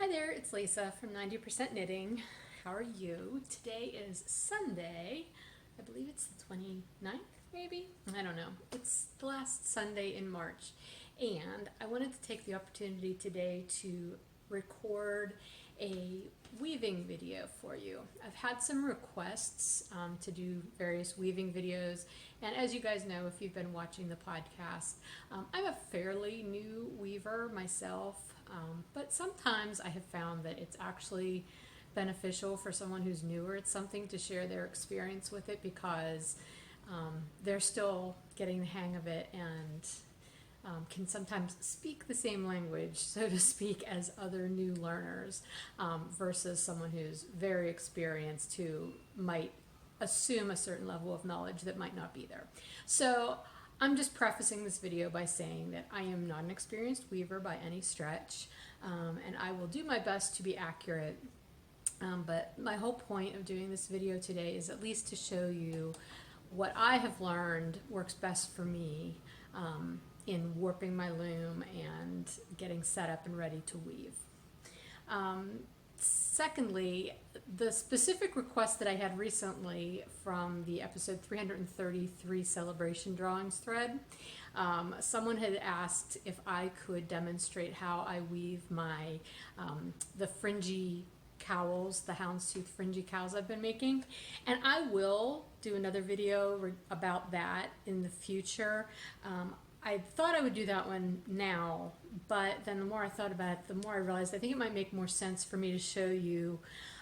Hi there, it's Lisa from 90% Knitting. How are you? Today is Sunday. I believe it's the 29th, maybe? I don't know. It's the last Sunday in March. And I wanted to take the opportunity today to record a weaving video for you. I've had some requests to do various weaving videos, and as you guys know, if you've been watching the podcast, I'm a fairly new weaver myself, but sometimes I have found that it's actually beneficial for someone who's newer at something to share their experience with it because they're still getting the hang of it and can sometimes speak the same language, so to speak, as other new learners versus someone who's very experienced who might assume a certain level of knowledge that might not be there. So I'm just prefacing this video by saying that I am not an experienced weaver by any stretch, and I will do my best to be accurate. But my whole point of doing this video today is at least to show you what I have learned works best for me in warping my loom and getting set up and ready to weave. Secondly, the specific request that I had recently from the episode 333 celebration drawings thread, someone had asked if I could demonstrate how I weave my the fringy cowls, the houndstooth fringy cowls I've been making, and I will do another video about that in the future. I thought I would do that one now, but then the more I thought about it, the more I realized I think it might make more sense for me to show you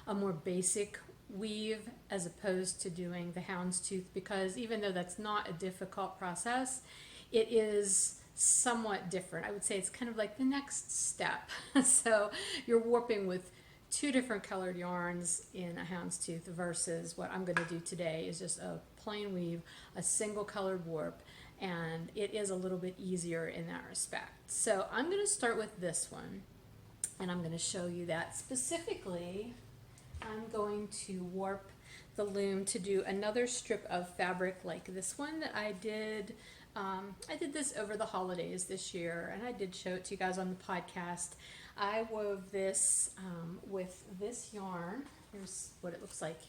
a more basic weave as opposed to doing the houndstooth, because even though that's not a difficult process, it is somewhat different. I would say it's kind of like the next step. So you're warping with two different colored yarns in a houndstooth versus what I'm going to do today is just a plain weave, a single colored warp, and it is a little bit easier in that respect. So I'm going to start with this one, and I'm going to show you that. Specifically, I'm going to warp the loom to do another strip of fabric like this one that I did. I did this over the holidays this year, and I did show it to you guys on the podcast. I wove this with this yarn. Here's what it looks like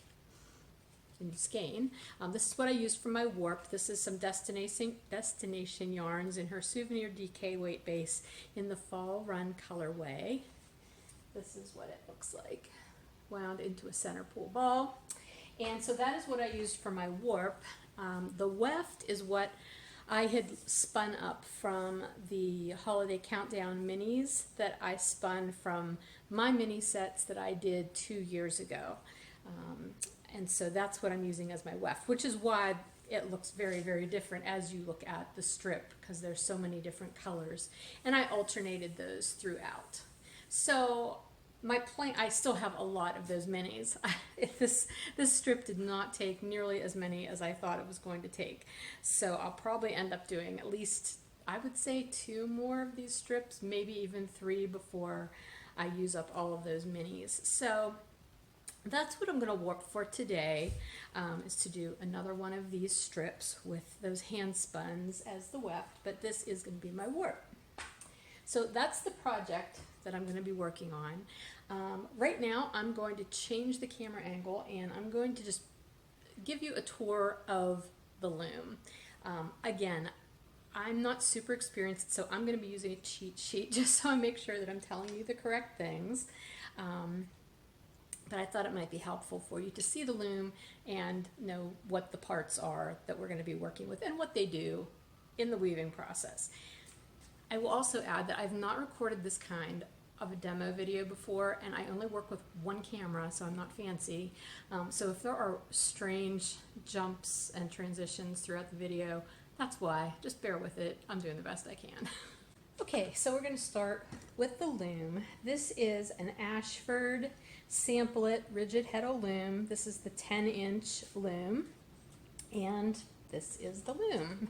in skein. This is what I used for my warp. This is some destination yarns in her Souvenir DK weight base in the Fall Run colorway. This is what it looks like, wound into a center pull ball. And so that is what I used for my warp. The weft is what I had spun up from the Holiday Countdown minis that I spun from my mini sets that I did 2 years ago. And so that's what I'm using as my weft, which is why it looks very, very different as you look at the strip, because there's so many different colors. And I alternated those throughout. So my plan, I still have a lot of those minis. This strip did not take nearly as many as I thought it was going to take. So I'll probably end up doing at least, I would say, 2 more of these strips, maybe even 3 before I use up all of those minis. So that's what I'm going to warp for today, is to do another one of these strips with those hand spuns as the weft, but this is going to be my warp. So that's the project that I'm going to be working on. Right now I'm going to change the camera angle and I'm going to just give you a tour of the loom. Again, I'm not super experienced, so I'm going to be using a cheat sheet just so I make sure that I'm telling you the correct things. But I thought it might be helpful for you to see the loom and know what the parts are that we're going to be working with and what they do in the weaving process. I will also add that I've not recorded this kind of a demo video before, and I only work with one camera, so I'm not fancy. So if there are strange jumps and transitions throughout the video, that's why. Just bear with it. I'm doing the best I can. Okay, so we're going to start with the loom. This is an Ashford Samplet rigid heddle loom. This is the 10-inch loom, and this is the loom.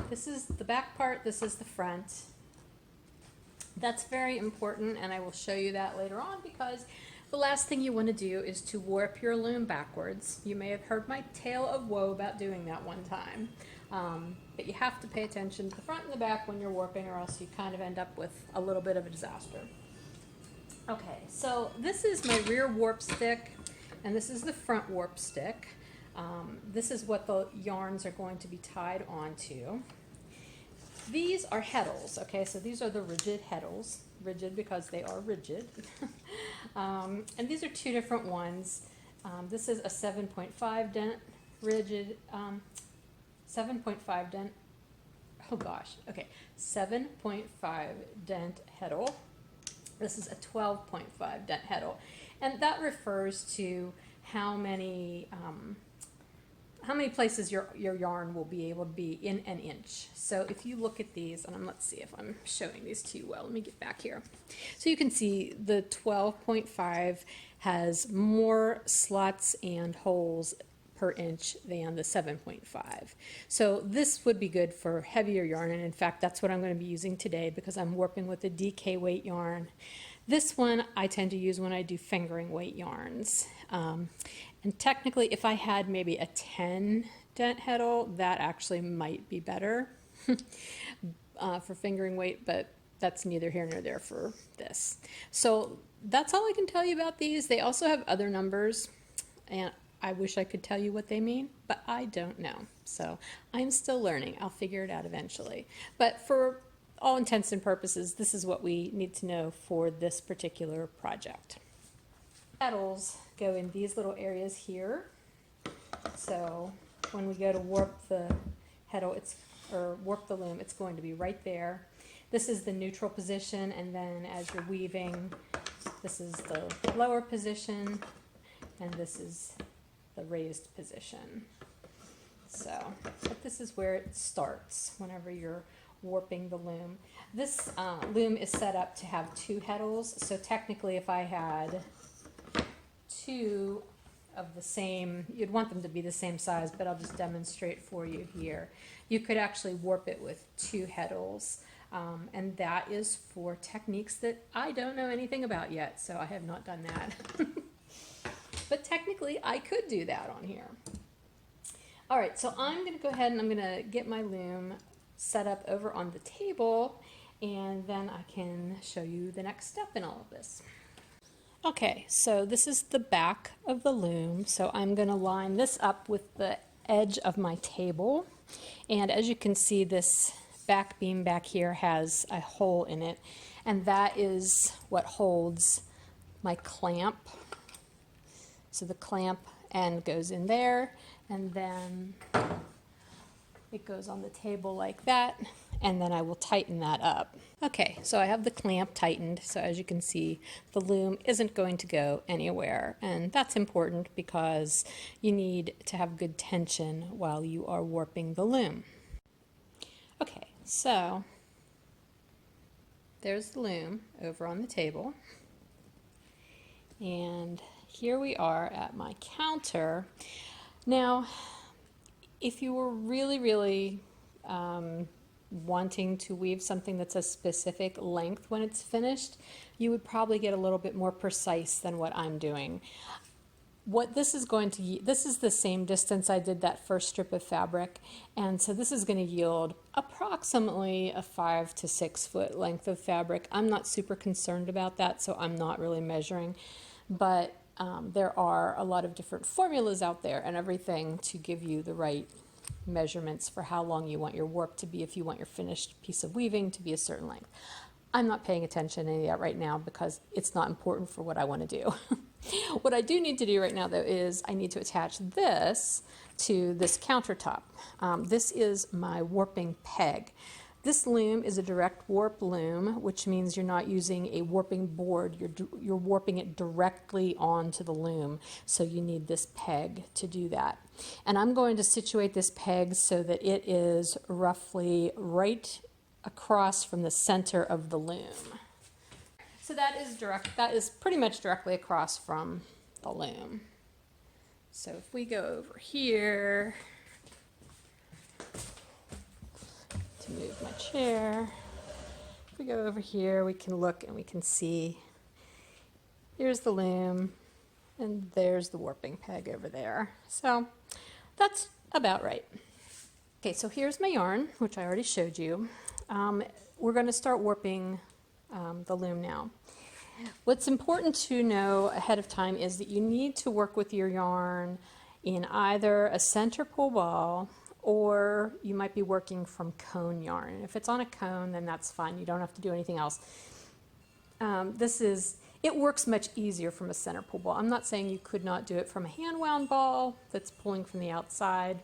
This is the back part, this is the front. That's very important, and I will show you that later on, because the last thing you want to do is to warp your loom backwards. You may have heard my tale of woe about doing that one time. But you have to pay attention to the front and the back when you're warping, or else you kind of end up with a little bit of a disaster. Okay, so this is my rear warp stick, and this is the front warp stick. This is what the yarns are going to be tied onto. These are heddles, okay, so these are the rigid heddles, rigid because they are rigid. And these are two different ones. This is a 7.5 dent rigid, 7.5 dent, oh gosh, okay, 7.5 dent heddle. This is a 12.5 dent heddle, and that refers to how many places your yarn will be able to be in an inch. So if you look at these, and let's see if I'm showing these to you well. Let me get back here. So you can see the 12.5 has more slots and holes per inch than the 7.5. So this would be good for heavier yarn, and in fact that's what I'm going to be using today because I'm warping with a DK weight yarn. This one I tend to use when I do fingering weight yarns. And technically if I had maybe a 10 dent heddle, that actually might be better for fingering weight, but that's neither here nor there for this. So that's all I can tell you about these. They also have other numbers, and I wish I could tell you what they mean, but I don't know. So I'm still learning. I'll figure it out eventually. But for all intents and purposes, this is what we need to know for this particular project. Heddles go in these little areas here. So when we go to warp the heddle, or warp the loom, it's going to be right there. This is the neutral position, and then as you're weaving, this is the lower position, and this is the raised position. So, but this is where it starts whenever you're warping the loom. This loom is set up to have two heddles, so technically if I had two of the same, you'd want them to be the same size, but I'll just demonstrate for you here. You could actually warp it with two heddles, and that is for techniques that I don't know anything about yet, so I have not done that. But technically I could do that on here. All right, so I'm going to go ahead and I'm going to get my loom set up over on the table, and then I can show you the next step in all of this. Okay, so this is the back of the loom, so I'm going to line this up with the edge of my table, and as you can see, this back beam back here has a hole in it, and that is what holds my clamp. So the clamp end goes in there, and then it goes on the table like that, and then I will tighten that up. Okay, so I have the clamp tightened, so as you can see, the loom isn't going to go anywhere, and that's important because you need to have good tension while you are warping the loom. Okay, so there's the loom over on the table, and here we are at my counter. Now, if you were really wanting to weave something that's a specific length when it's finished, you would probably get a little bit more precise than what I'm doing. What this is going to, this is the same distance I did that first strip of fabric, and so this is going to yield approximately a 5 to 6 foot length of fabric. I'm not super concerned about that, so I'm not really measuring, but there are a lot of different formulas out there and everything to give you the right measurements for how long you want your warp to be if you want your finished piece of weaving to be a certain length. I'm not paying attention to any of that right now because it's not important for what I want to do. What I do need to do right now, though, is I need to attach this to this countertop. This is my warping peg. This loom is a direct warp loom, which means you're not using a warping board. You're warping it directly onto the loom, so you need this peg to do that. And I'm going to situate this peg so that it is roughly right across from the center of the loom. So that is pretty much directly across from the loom. So if we go over here, to move my chair, if we go over here, we can look and we can see here's the loom and there's the warping peg over there. So that's about right. Okay, so here's my yarn, which I already showed you. We're going to start warping the loom now. What's important to know ahead of time is that you need to work with your yarn in either a center pull ball, or you might be working from cone yarn. If it's on a cone, then that's fine. You don't have to do anything else. It works much easier from a center pull ball. I'm not saying you could not do it from a hand wound ball that's pulling from the outside,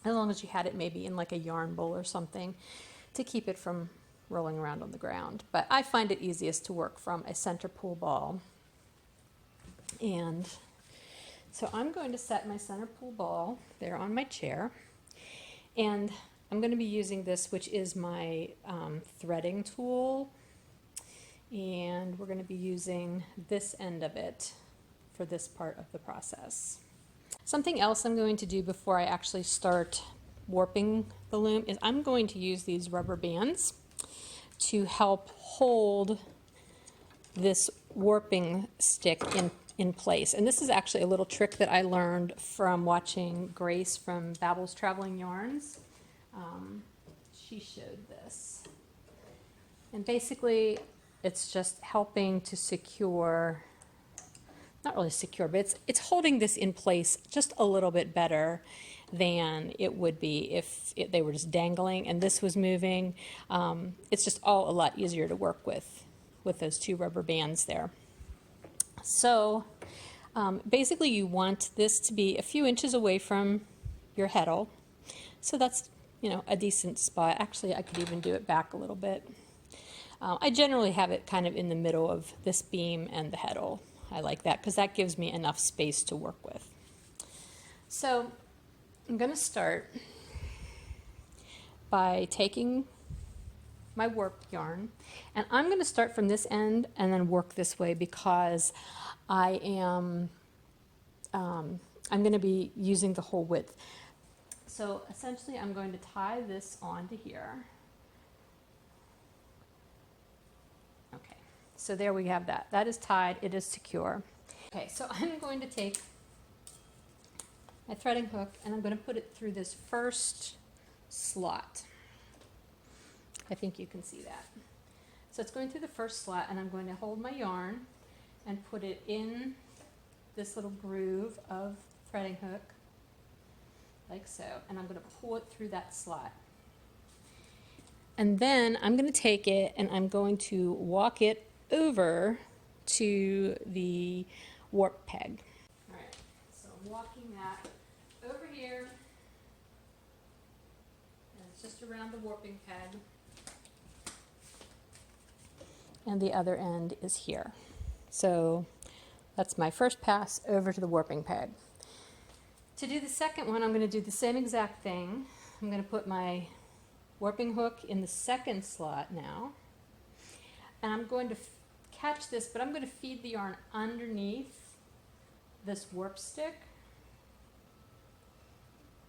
as long as you had it maybe in like a yarn bowl or something to keep it from rolling around on the ground. But I find it easiest to work from a center pull ball. And so I'm going to set my center pull ball there on my chair, and I'm going to be using this, which is my threading tool, and we're going to be using this end of it for this part of the process. Something else I'm going to do before I actually start warping the loom is I'm going to use these rubber bands to help hold this warping stick in place. And this is actually a little trick that I learned from watching Grace from Babel's Traveling Yarns. She showed this. And basically it's just helping to secure, not really secure, but it's holding this in place just a little bit better than it would be if they were just dangling and this was moving. It's just all a lot easier to work with those two rubber bands there. So basically you want this to be a few inches away from your heddle. So that's, a decent spot. Actually, I could even do it back a little bit. I generally have it kind of in the middle of this beam and the heddle. I like that because that gives me enough space to work with. So I'm going to start by taking my warp yarn, and I'm going to start from this end and then work this way because I'm going to be using the whole width. So essentially I'm going to tie this onto here. Okay, so there we have that. That is tied, it is secure. Okay, so I'm going to take my threading hook and I'm going to put it through this first slot. I think you can see that. So it's going through the first slot, and I'm going to hold my yarn and put it in this little groove of threading hook, like so, and I'm going to pull it through that slot. And then I'm going to take it and I'm going to walk it over to the warp peg. All right, so I'm walking that over here, and it's just around the warping peg. And the other end is here. So that's my first pass over to the warping peg. To do the second one, I'm going to do the same exact thing. I'm going to put my warping hook in the second slot now, and I'm going to catch this, but I'm going to feed the yarn underneath this warp stick.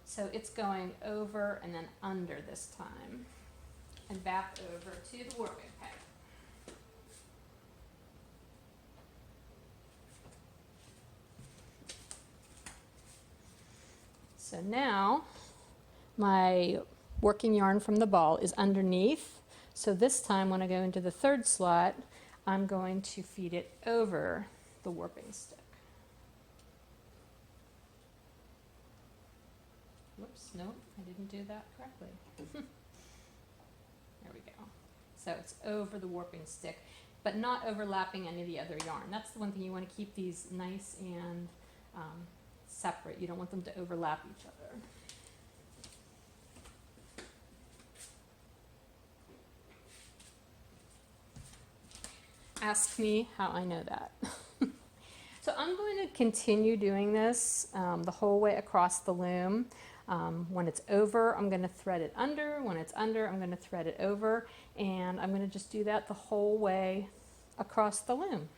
So it's going over and then under this time, and back over to the warping peg. So now my working yarn from the ball is underneath. So this time when I go into the third slot, I'm going to feed it over the warping stick. Whoops, no, I didn't do that correctly. There we go. So it's over the warping stick, but not overlapping any of the other yarn. That's the one thing, you want to keep these nice and separate. You don't want them to overlap each other. Ask me how I know that. So I'm going to continue doing this the whole way across the loom. When it's over, I'm going to thread it under. When it's under, I'm going to thread it over. And I'm going to just do that the whole way across the loom.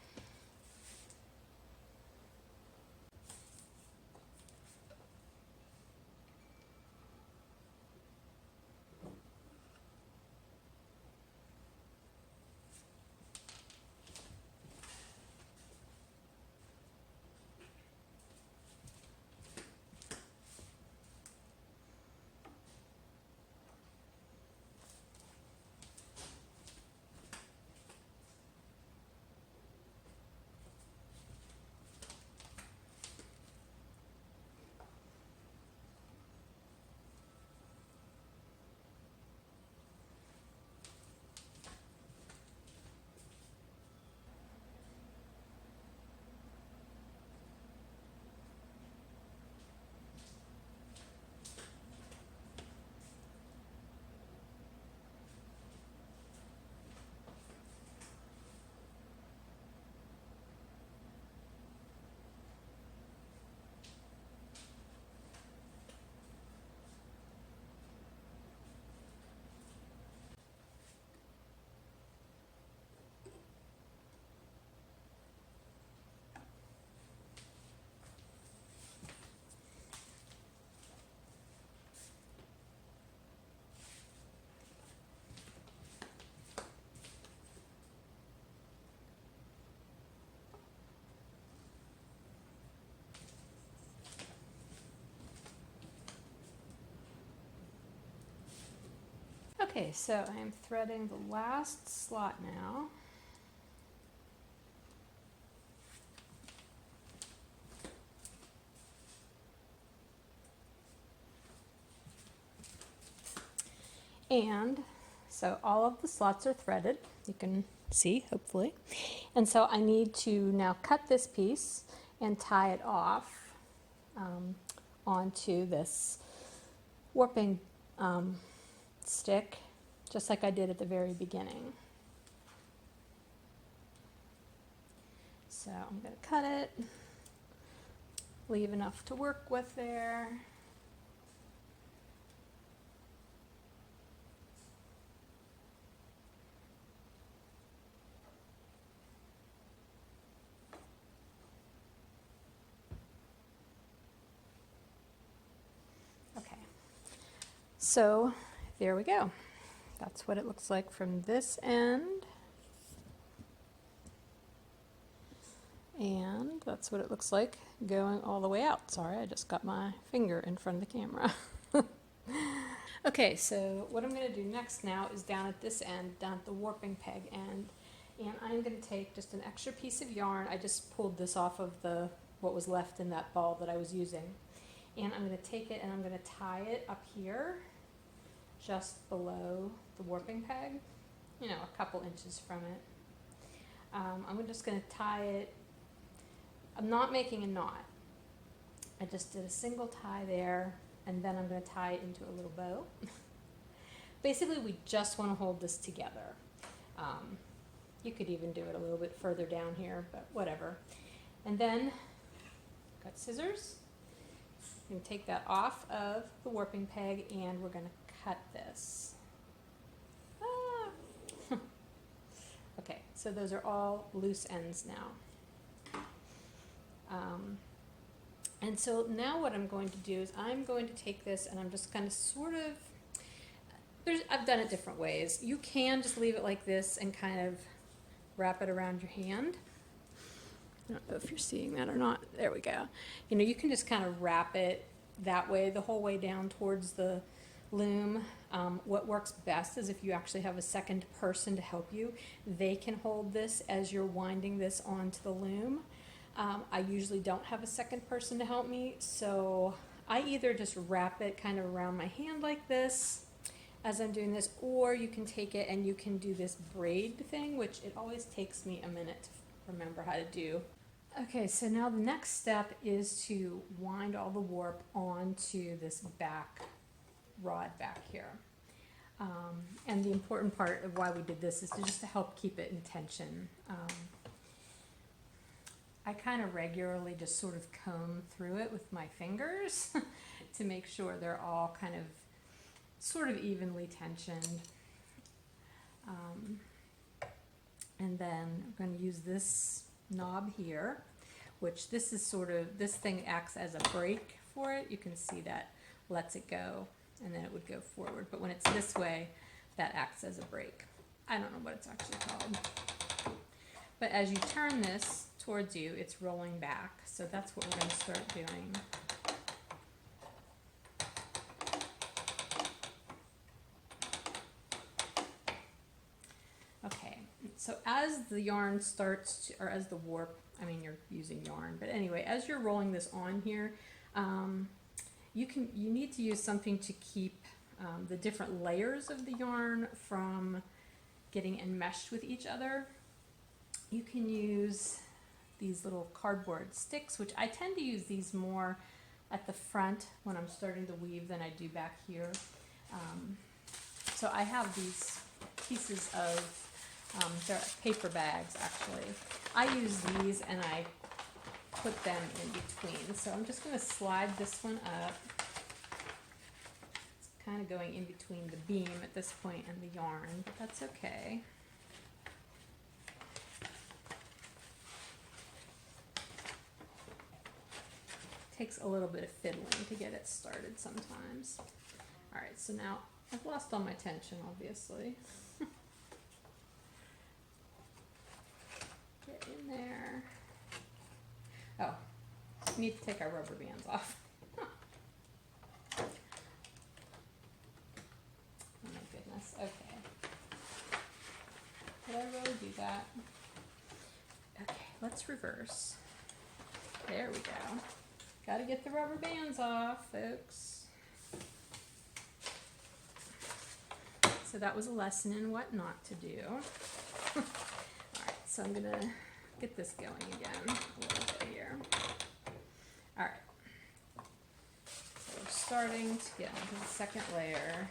Okay, so I am threading the last slot now. And so all of the slots are threaded, you can see, hopefully. And so I need to now cut this piece and tie it off onto this warping stick, just like I did at the very beginning. So I'm going to cut it, leave enough to work with there. Okay, so there we go. That's what it looks like from this end. And that's what it looks like going all the way out. Sorry, I just got my finger in front of the camera. Okay, so what I'm going to do next now is down at this end, down at the warping peg end, and I'm going to take just an extra piece of yarn. I just pulled this off of what was left in that ball that I was using. And I'm going to take it and I'm going to tie it up here, just below the warping peg, you know, a couple inches from it. I'm just going to tie it. I'm not making a knot. I just did a single tie there, and then I'm going to tie it into a little bow. Basically, we just want to hold this together. You could even do it a little bit further down here, but whatever. And then, got scissors. I'm going to take that off of the warping peg, and we're going to cut this. Ah. Okay, so those are all loose ends now. And so now what I'm going to do is I'm going to take this and I'm just going to sort of, I've done it different ways. You can just leave it like this and kind of wrap it around your hand. I don't know if you're seeing that or not. There we go. You know, you can just kind of wrap it that way the whole way down towards the loom. What works best is if you actually have a second person to help you. They can hold this as you're winding this onto the loom. I usually don't have a second person to help me, so I either just wrap it kind of around my hand like this as I'm doing this, or you can take it and you can do this braid thing, which it always takes me a minute to remember how to do. Okay, so now the next step is to wind all the warp onto this back rod back here. And the important part of why we did this is just to help keep it in tension. I kind of regularly just sort of comb through it with my fingers to make sure they're all kind of sort of evenly tensioned. And then I'm going to use this knob here, which this is sort of, this thing acts as a brake for it. You can see that lets it go and then it would go forward. But when it's this way, that acts as a brake. I don't know what it's actually called. But as you turn this towards you, it's rolling back. So that's what we're going to start doing. Okay, so as the yarn starts to, or as the warp, I mean you're using yarn, but anyway, as you're rolling this on here, you need to use something to keep the different layers of the yarn from getting enmeshed with each other. You can use these little cardboard sticks, which I tend to use these more at the front when I'm starting to weave than I do back here. So I have these pieces of, they're paper bags actually. I use these and I put them in between. So I'm just going to slide this one up. It's kind of going in between the beam at this point and the yarn, but that's okay. Takes a little bit of fiddling to get it started sometimes. All right, so now I've lost all my tension, obviously. Get in there. Oh, we need to take our rubber bands off. Oh my goodness. Okay. Did I really do that? Okay, let's reverse. There we go. Gotta get the rubber bands off, folks. So that was a lesson in what not to do. Alright, so I'm gonna get this going again a little bit here. Alright. So we're starting to get into the second layer.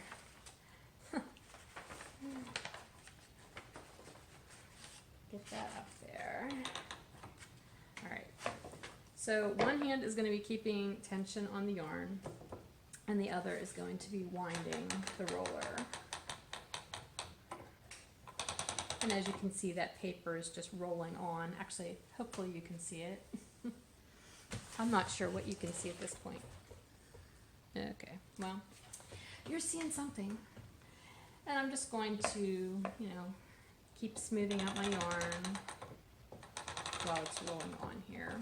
Get that up there. Alright. So one hand is going to be keeping tension on the yarn, and the other is going to be winding the roller. And as you can see, that paper is just rolling on. Actually, hopefully you can see it. I'm not sure what you can see at this point. Okay, well, you're seeing something. And I'm just going to, keep smoothing out my yarn while it's rolling on here.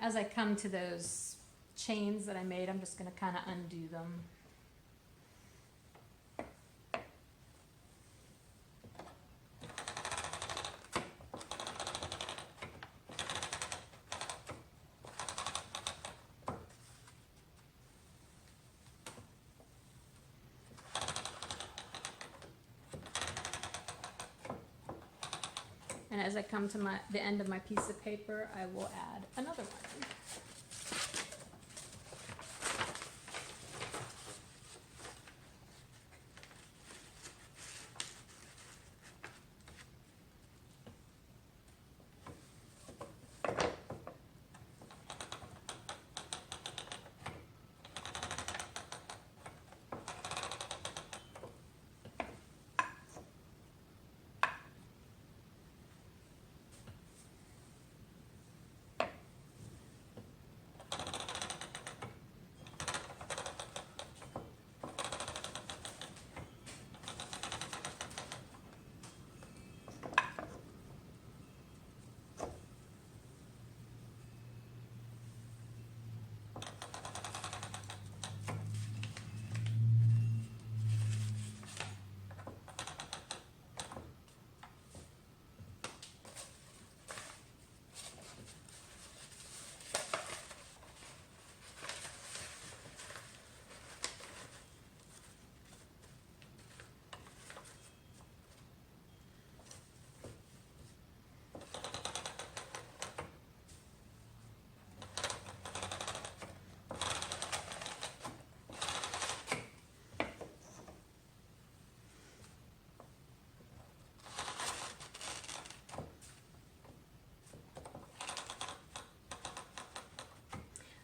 As I come to those chains that I made, I'm just going to kind of undo them. And as I come to the end of my piece of paper, I will add another one.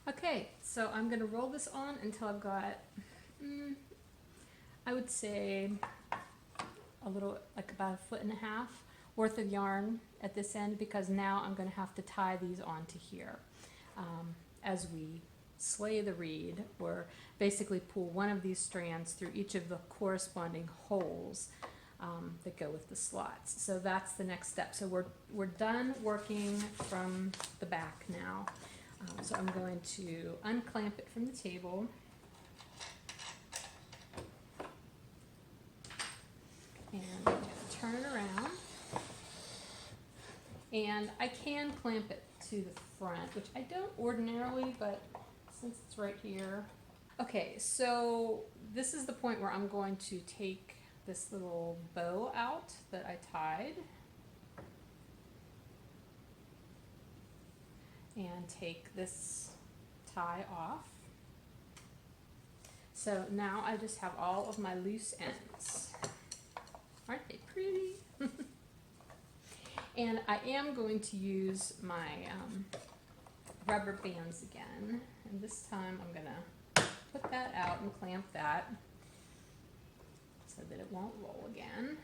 Okay, so I'm going to roll this on until I've got, I would say, a little, like about 1.5 feet worth of yarn at this end, because now I'm going to have to tie these onto here. As we slay the reed, or basically pull one of these strands through each of the corresponding holes that go with the slots. So that's the next step. So we're done working from the back now. So I'm going to unclamp it from the table. And I'm going to turn it around. And I can clamp it to the front, which I don't ordinarily, but since it's right here. Okay, so this is the point where I'm going to take this little bow out that I tied. And take this tie off. So now I just have all of my loose ends. Aren't they pretty? And I am going to use my rubber bands again. And this time I'm going to put that out and clamp that so that it won't roll again.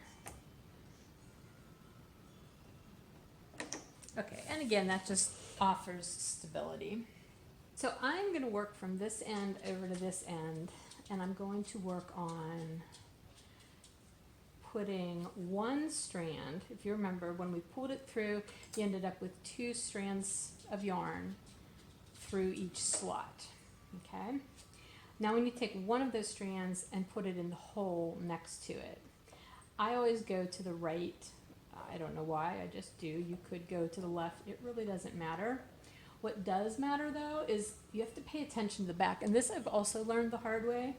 Okay, and again, that just offers stability. So I'm going to work from this end over to this end, and I'm going to work on putting one strand. If you remember, when we pulled it through, you ended up with 2 strands of yarn through each slot. Okay, Now we need to take one of those strands and put it in the hole next to it. I always go to the right. I don't know why, I just do. You could go to the left. It really doesn't matter. What does matter though is you have to pay attention to the back. And this I've also learned the hard way.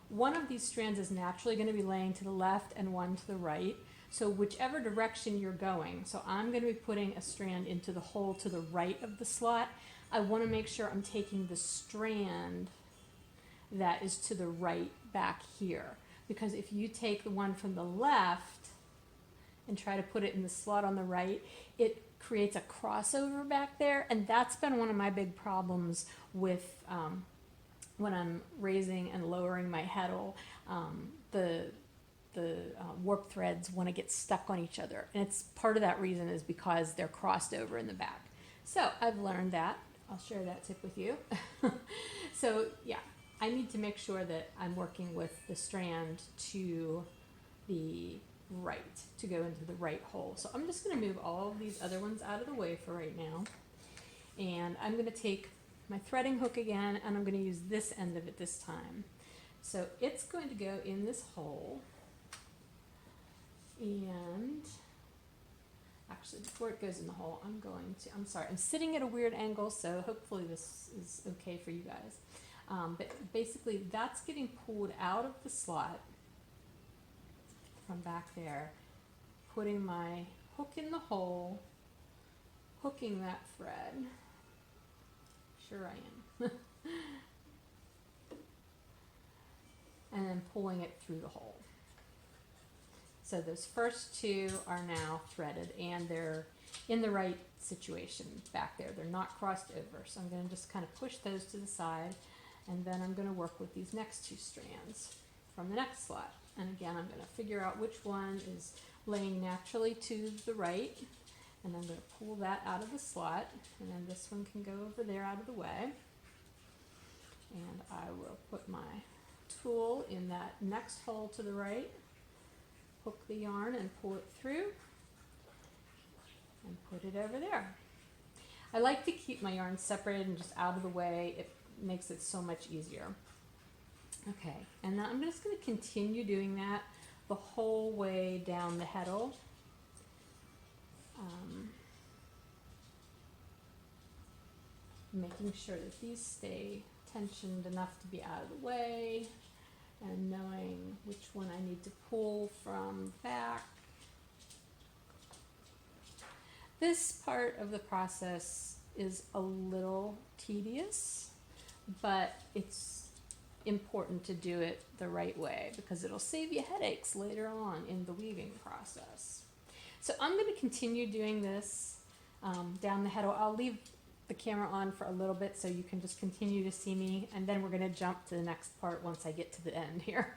One of these strands is naturally going to be laying to the left and one to the right. So whichever direction you're going, so I'm going to be putting a strand into the hole to the right of the slot. I want to make sure I'm taking the strand that is to the right back here. Because if you take the one from the left and try to put it in the slot on the right, it creates a crossover back there. And that's been one of my big problems with when I'm raising and lowering my heddle. The warp threads want to get stuck on each other. And it's part of that reason is because they're crossed over in the back. So I've learned that. I'll share that tip with you. So yeah, I need to make sure that I'm working with the strand to the right, to go into the right hole. So I'm just going to move all of these other ones out of the way for right now. And I'm going to take my threading hook again, and I'm going to use this end of it this time. So it's going to go in this hole. And actually, before it goes in the hole, I'm sorry, I'm sitting at a weird angle, so hopefully this is okay for you guys. But basically, that's getting pulled out of the slot from back there, putting my hook in the hole, hooking that thread. Sure I am. And then pulling it through the hole. So those first two are now threaded and they're in the right situation back there. They're not crossed over. So I'm going to just kind of push those to the side, and then I'm going to work with these next two strands from the next slot. And again, I'm going to figure out which one is laying naturally to the right, and I'm going to pull that out of the slot, and then this one can go over there out of the way. And I will put my tool in that next hole to the right, hook the yarn and pull it through, and put it over there. I like to keep my yarn separated and just out of the way. It makes it so much easier. Okay, and now I'm just going to continue doing that the whole way down the heddle. Making sure that these stay tensioned enough to be out of the way, and knowing which one I need to pull from back. This part of the process is a little tedious, but it's important to do it the right way because it'll save you headaches later on in the weaving process. So I'm going to continue doing this down the heddle. I'll leave the camera on for a little bit so you can just continue to see me, and then we're going to jump to the next part once I get to the end here.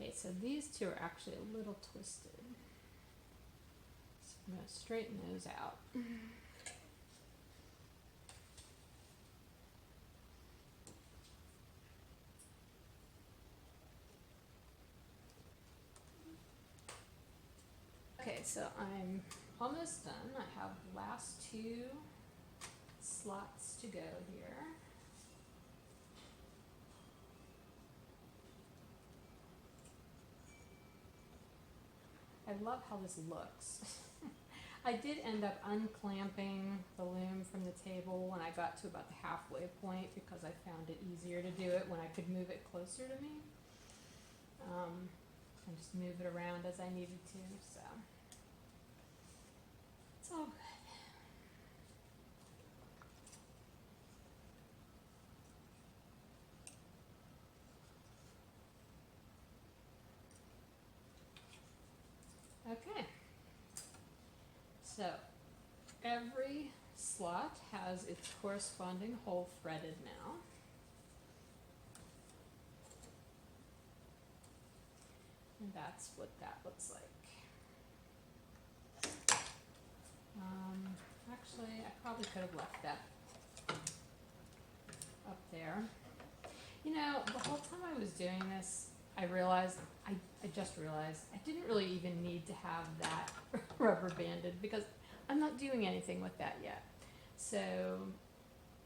Okay, so these two are actually a little twisted. So I'm going to straighten those out. Okay, so I'm almost done. I have the last two slots to go here. I love how this looks. I did end up unclamping the loom from the table when I got to about the halfway point because I found it easier to do it when I could move it closer to me. And just move it around as I needed to, so it's all good. Okay, so every slot has its corresponding hole threaded now. And that's what that looks like. Actually, I probably could have left that up there. You know, the whole time I was doing this, I just realized I didn't really even need to have that rubber banded because I'm not doing anything with that yet. So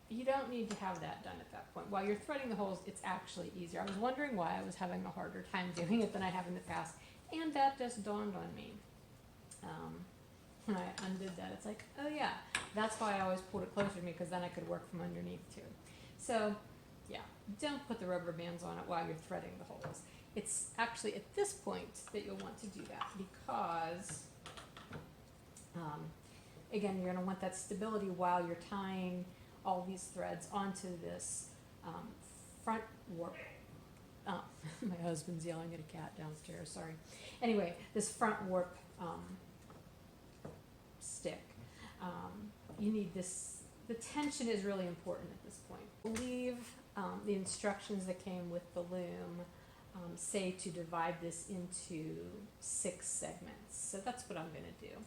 you don't need to have that done at that point. While you're threading the holes, it's actually easier. I was wondering why I was having a harder time doing it than I have in the past, and that just dawned on me. When I undid that, it's like, oh yeah, that's why I always pulled it closer to me, because then I could work from underneath too. So yeah, don't put the rubber bands on it while you're threading the holes. It's actually at this point that you'll want to do that, because again, you're going to want that stability while you're tying all these threads onto this front warp. Oh, my husband's yelling at a cat downstairs, sorry. Anyway, this front warp stick. You need this, the tension is really important at this point. I believe the instructions that came with the loom say to divide this into 6 segments. So that's what I'm going to do.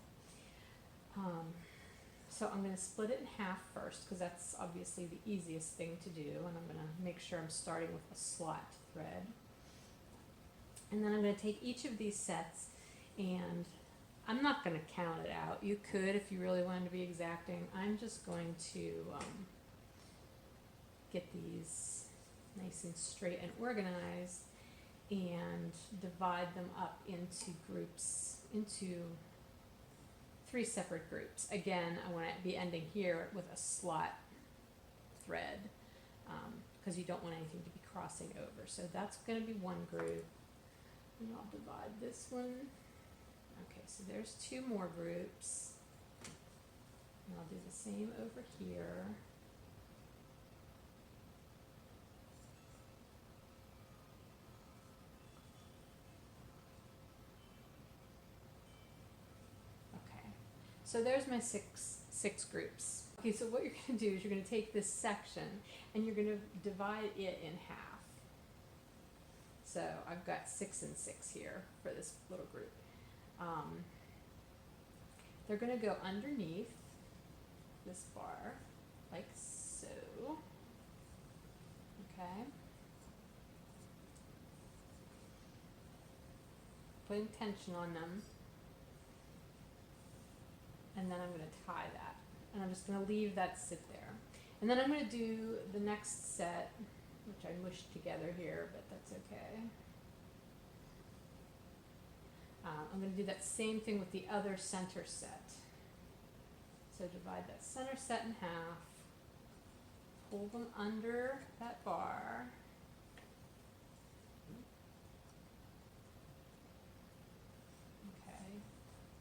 So I'm going to split it in half first, because that's obviously the easiest thing to do, and I'm going to make sure I'm starting with a slot thread. And then I'm going to take each of these sets, and I'm not going to count it out. You could if you really wanted to be exacting. I'm just going to get these nice and straight and organized and divide them up into groups, into 3 separate groups. Again, I want to be ending here with a slot thread, because you don't want anything to be crossing over. So that's going to be one group, and I'll divide this one. Okay, so there's 2 more groups, and I'll do the same over here. So there's my six groups. Okay, so what you're going to do is you're going to take this section and you're going to divide it in half. So I've got 6 and 6 here for this little group. They're going to go underneath this bar, like so. Okay. Putting tension on them. And then I'm going to tie that. And I'm just going to leave that sit there. And then I'm going to do the next set, which I mushed together here, but that's okay. I'm going to do that same thing with the other center set. So divide that center set in half, pull them under that bar. Okay,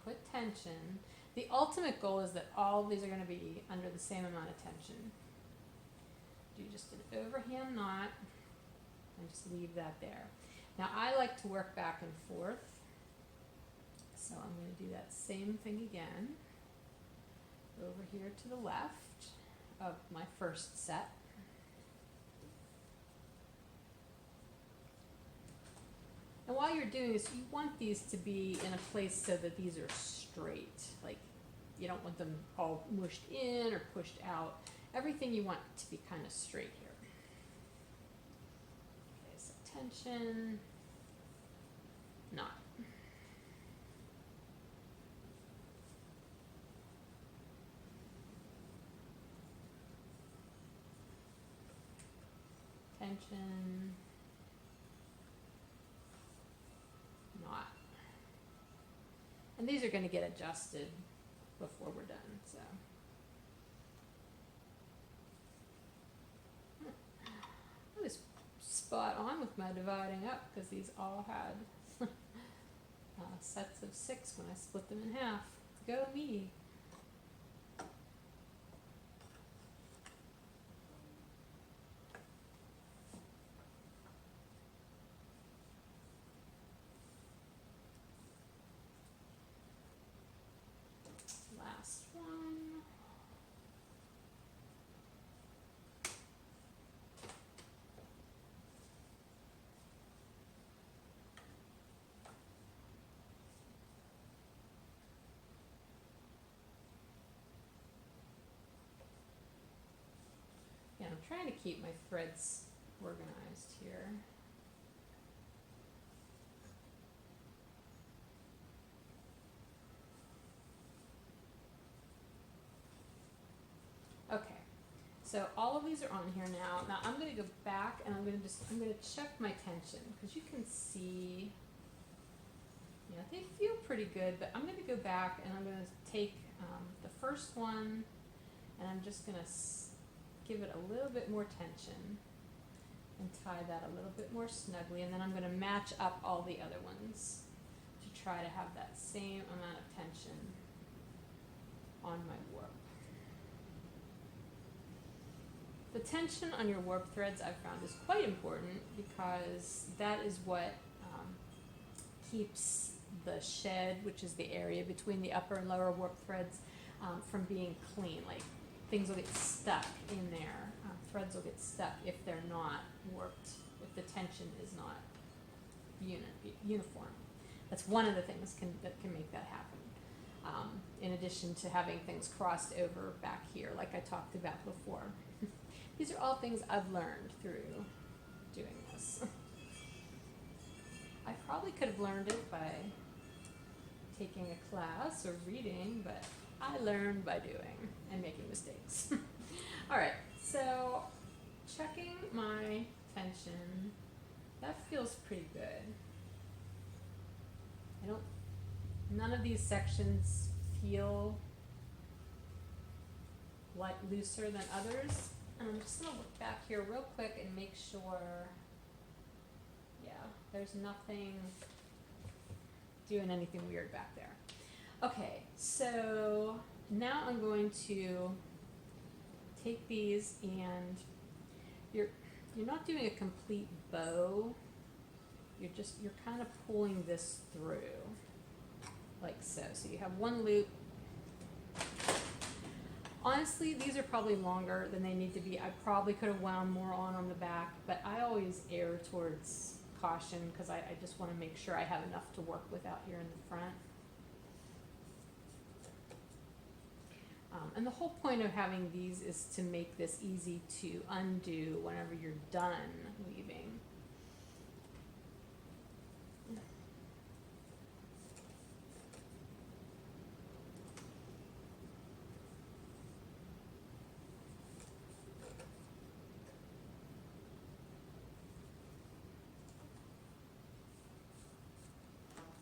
put tension. The ultimate goal is that all of these are going to be under the same amount of tension. Do just an overhand knot and just leave that there. Now I like to work back and forth, so I'm going to do that same thing again over here to the left of my first set. And while you're doing this, you want these to be in a place so that these are straight. Like, you don't want them all mushed in or pushed out. Everything you want to be kind of straight here. Okay, so tension, knot. Tension, knot. And these are going to get adjusted before we're done, so. I was spot on with my dividing up, because these all had sets of 6 when I split them in half. Go me. I'm trying to keep my threads organized here. Okay, so all of these are on here now. Now I'm going to go back and I'm going to check my tension, because you can see, yeah, they feel pretty good, but I'm going to go back and I'm going to take the first one and I'm just going to give it a little bit more tension and tie that a little bit more snugly, and then I'm going to match up all the other ones to try to have that same amount of tension on my warp. The tension on your warp threads, I've found, is quite important, because that is what keeps the shed, which is the area between the upper and lower warp threads, from being clean. Like, things will get stuck in there. Threads will get stuck if they're not warped, if the tension is not uniform. That's one of the things that can make that happen, in addition to having things crossed over back here, like I talked about before. These are all things I've learned through doing this. I probably could have learned it by taking a class or reading, but I learned by doing and making mistakes. All right, so checking my tension, that feels pretty good. None of these sections feel like looser than others. And I'm just going to look back here real quick and make sure, yeah, there's nothing doing anything weird back there. Okay, so now I'm going to take these, and you're not doing a complete bow. You're kind of pulling this through, like so. So you have one loop. Honestly, these are probably longer than they need to be. I probably could have wound more on the back, but I always err towards caution, because I just want to make sure I have enough to work with out here in the front. And the whole point of having these is to make this easy to undo whenever you're done weaving.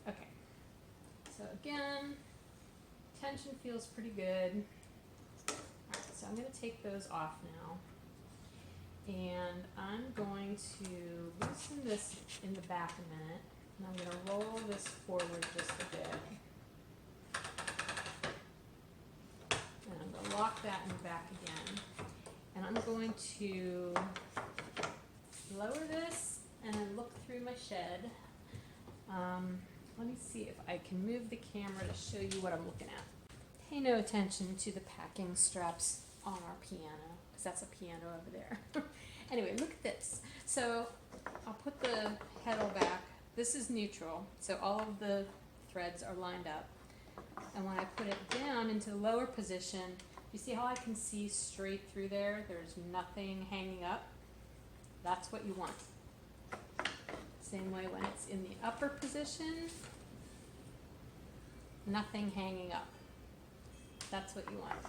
Okay, so again, tension feels pretty good. Alright, so I'm going to take those off now, and I'm going to loosen this in the back a minute, and I'm going to roll this forward just a bit, and I'm going to lock that in the back again, and I'm going to lower this and then look through my shed. Let me see if I can move the camera to show you what I'm looking at. Pay no attention to the packing straps on our piano, because that's a piano over there. Anyway, look at this. So I'll put the heddle back. This is neutral, so all of the threads are lined up. And when I put it down into the lower position, you see how I can see straight through there? There's nothing hanging up. That's what you want. Same way when it's in the upper position, nothing hanging up. That's what you want.